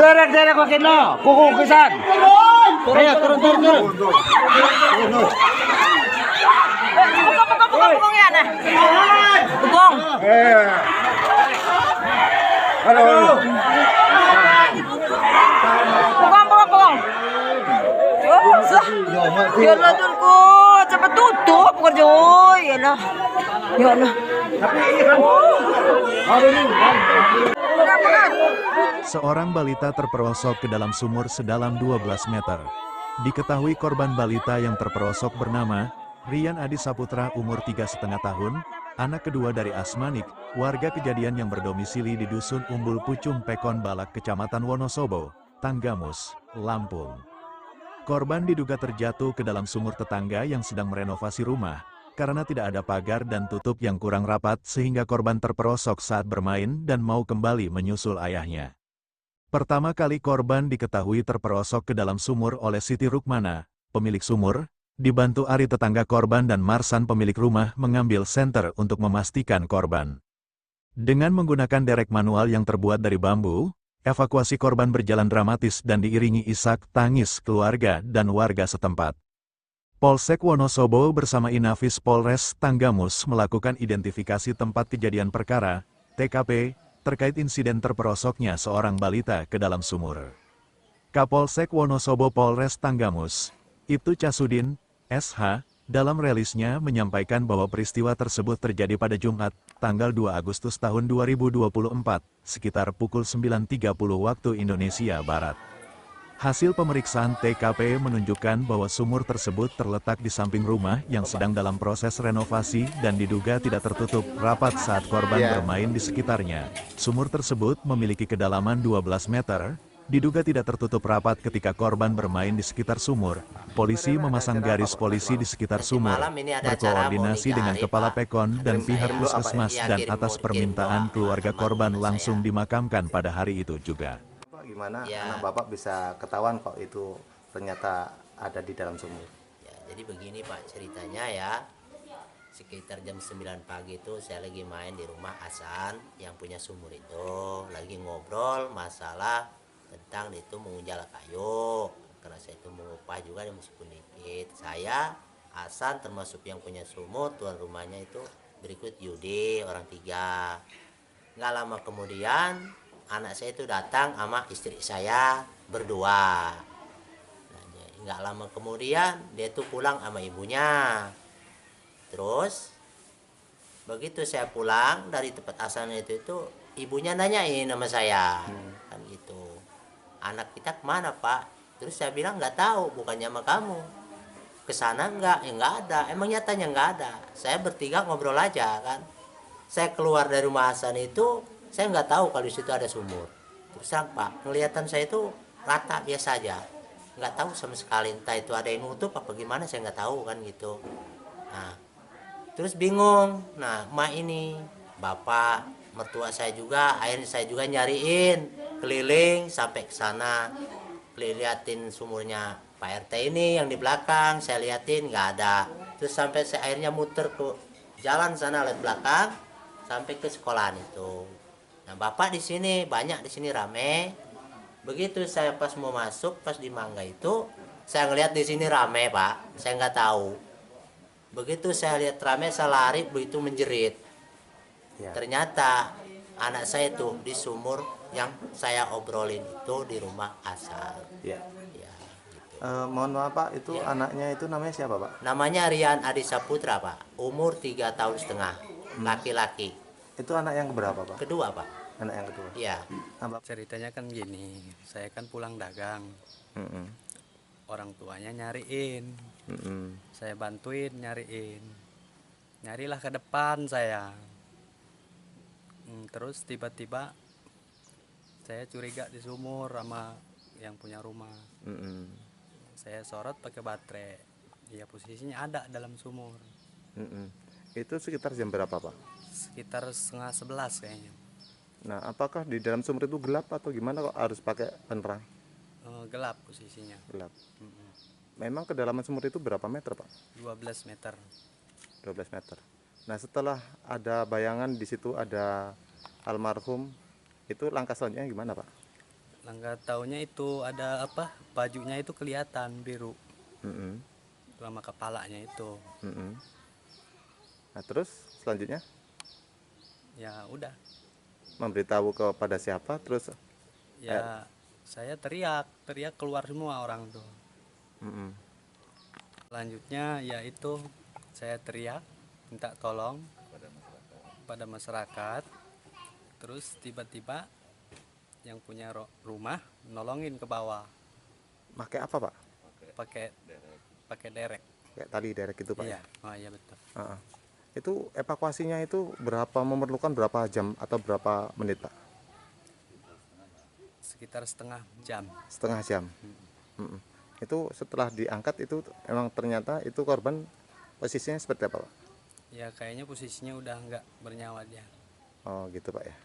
Derek makin lo, kuku kisan. Ayo turun. Pukul ya nah. Pukul. Aduh. Pukul. Yalah tunku, cepat tutup kerja. Yalah. Seorang balita terperosok ke dalam sumur sedalam 12 meter. Diketahui korban balita yang terperosok bernama Rian Adi Saputra umur 3,5 tahun, anak kedua dari Asmanik, warga kejadian yang berdomisili di Dusun Umbul Pucung Pekon Balak, Kecamatan Wonosobo, Tanggamus, Lampung. Korban diduga terjatuh ke dalam sumur tetangga yang sedang merenovasi rumah, karena tidak ada pagar dan tutup yang kurang rapat sehingga korban terperosok saat bermain dan mau kembali menyusul ayahnya. Pertama kali korban diketahui terperosok ke dalam sumur oleh Siti Rukmana, pemilik sumur, dibantu Ari tetangga korban dan Marsan pemilik rumah mengambil senter untuk memastikan korban. Dengan menggunakan derek manual yang terbuat dari bambu, evakuasi korban berjalan dramatis dan diiringi isak tangis keluarga dan warga setempat. Polsek Wonosobo bersama Inafis Polres Tanggamus melakukan identifikasi tempat kejadian perkara, TKP, terkait insiden terperosoknya seorang balita ke dalam sumur. Kapolsek Wonosobo Polres Tanggamus, Ibtu Casudin, SH, dalam rilisnya menyampaikan bahwa peristiwa tersebut terjadi pada Jumat, tanggal 2 Agustus tahun 2024, sekitar pukul 9.30 waktu Indonesia Barat. Hasil pemeriksaan TKP menunjukkan bahwa sumur tersebut terletak di samping rumah yang sedang dalam proses renovasi dan diduga tidak tertutup rapat saat korban bermain di sekitarnya. Sumur tersebut memiliki kedalaman 12 meter, diduga tidak tertutup rapat ketika korban bermain di sekitar sumur. Polisi memasang garis polisi di sekitar sumur, berkoordinasi dengan Kepala Pekon dan pihak puskesmas dan atas permintaan keluarga korban langsung dimakamkan pada hari itu juga. Gimana anak bapak bisa ketahuan kok itu ternyata ada di dalam sumur? Ya, jadi begini Pak ceritanya ya, sekitar jam 9 pagi itu saya lagi main di rumah Hasan yang punya sumur itu, lagi ngobrol masalah tentang itu mengunjal kayu, karena saya itu mengupah juga meskipun dikit. Saya, Hasan termasuk yang punya sumur, tuan rumahnya itu berikut Yudi, orang 3. Nggak lama kemudian anak saya itu datang sama istri saya berdua. Nah, nggak lama kemudian dia tuh pulang sama ibunya. Terus begitu saya pulang dari tempat asalnya itu ibunya nanyain sama saya, kan gitu. Anak kita kemana Pak? Terus saya bilang nggak tahu, bukannya sama kamu. Kesana nggak? Ya nggak ada. Emang nyatanya nggak ada. Saya bertiga ngobrol aja kan. Saya keluar dari rumah Hasan itu, saya nggak tahu kalau di situ ada sumur. Terus Pak, kelihatan saya itu rata biasa aja, nggak tahu sama sekali entah itu ada yang nutup apa gimana, saya nggak tahu kan gitu. Nah, terus bingung. Nah, emak ini, bapak, mertua saya juga, akhirnya saya juga nyariin keliling sampai ke sana, liatin sumurnya Pak RT ini yang di belakang, saya liatin nggak ada. Terus sampai saya akhirnya muter ke jalan sana lewat belakang sampai ke sekolahan itu. Nah, bapak di sini banyak, di sini rame. Begitu saya pas mau masuk, pas di Mangga itu, saya ngeliat di sini rame Pak. Saya nggak tahu. Begitu saya lihat rame, saya lari begitu menjerit. Ya. Ternyata anak saya itu di sumur yang saya obrolin itu di rumah asal. Ya. Ya, gitu. Mohon maaf Pak, itu ya. Anaknya itu namanya siapa Pak? Namanya Rian Adi Saputra Pak. Umur 3,5 tahun, laki-laki. Itu anak yang keberapa Pak? Kedua Pak. Anak yang kedua. Iya. Ceritanya kan gini, saya kan pulang dagang. Orang tuanya nyariin. Saya bantuin nyariin. Nyarilah ke depan saya. Terus tiba-tiba saya curiga di sumur sama yang punya rumah. Saya sorot pakai baterai. Ya posisinya ada dalam sumur. Itu sekitar jam berapa Pak? Sekitar 10:30 kayaknya. Nah, apakah di dalam sumur itu gelap atau gimana kok harus pakai penerang? Gelap posisinya. Gelap. Memang kedalaman sumur itu berapa meter Pak? 12 meter. 12 meter. Nah, setelah ada bayangan di situ ada almarhum, itu langkah selanjutnya gimana Pak? Nggak taunya itu ada apa? Bajunya itu kelihatan biru. Mm-mm. Sama kepalanya itu. Mm-mm. Nah, terus selanjutnya Ya udah. memberitahu kepada siapa? Terus Ya saya teriak keluar semua orang tuh. mm-mm. Selanjutnya ya itu saya teriak minta tolong pada masyarakat. Terus tiba-tiba yang punya rumah nolongin ke bawah Pakai apa, Pak? pakai derek. Kayak tali derek itu, Pak. Iya, Ya? oh iya betul. Heeh. Itu evakuasinya itu memerlukan berapa jam atau berapa menit, Pak? Sekitar setengah jam. Setengah jam. Mm-mm. Itu setelah diangkat itu emang ternyata itu korban posisinya seperti apa, Pak? Ya kayaknya posisinya udah nggak bernyawa dia. Oh gitu, Pak ya.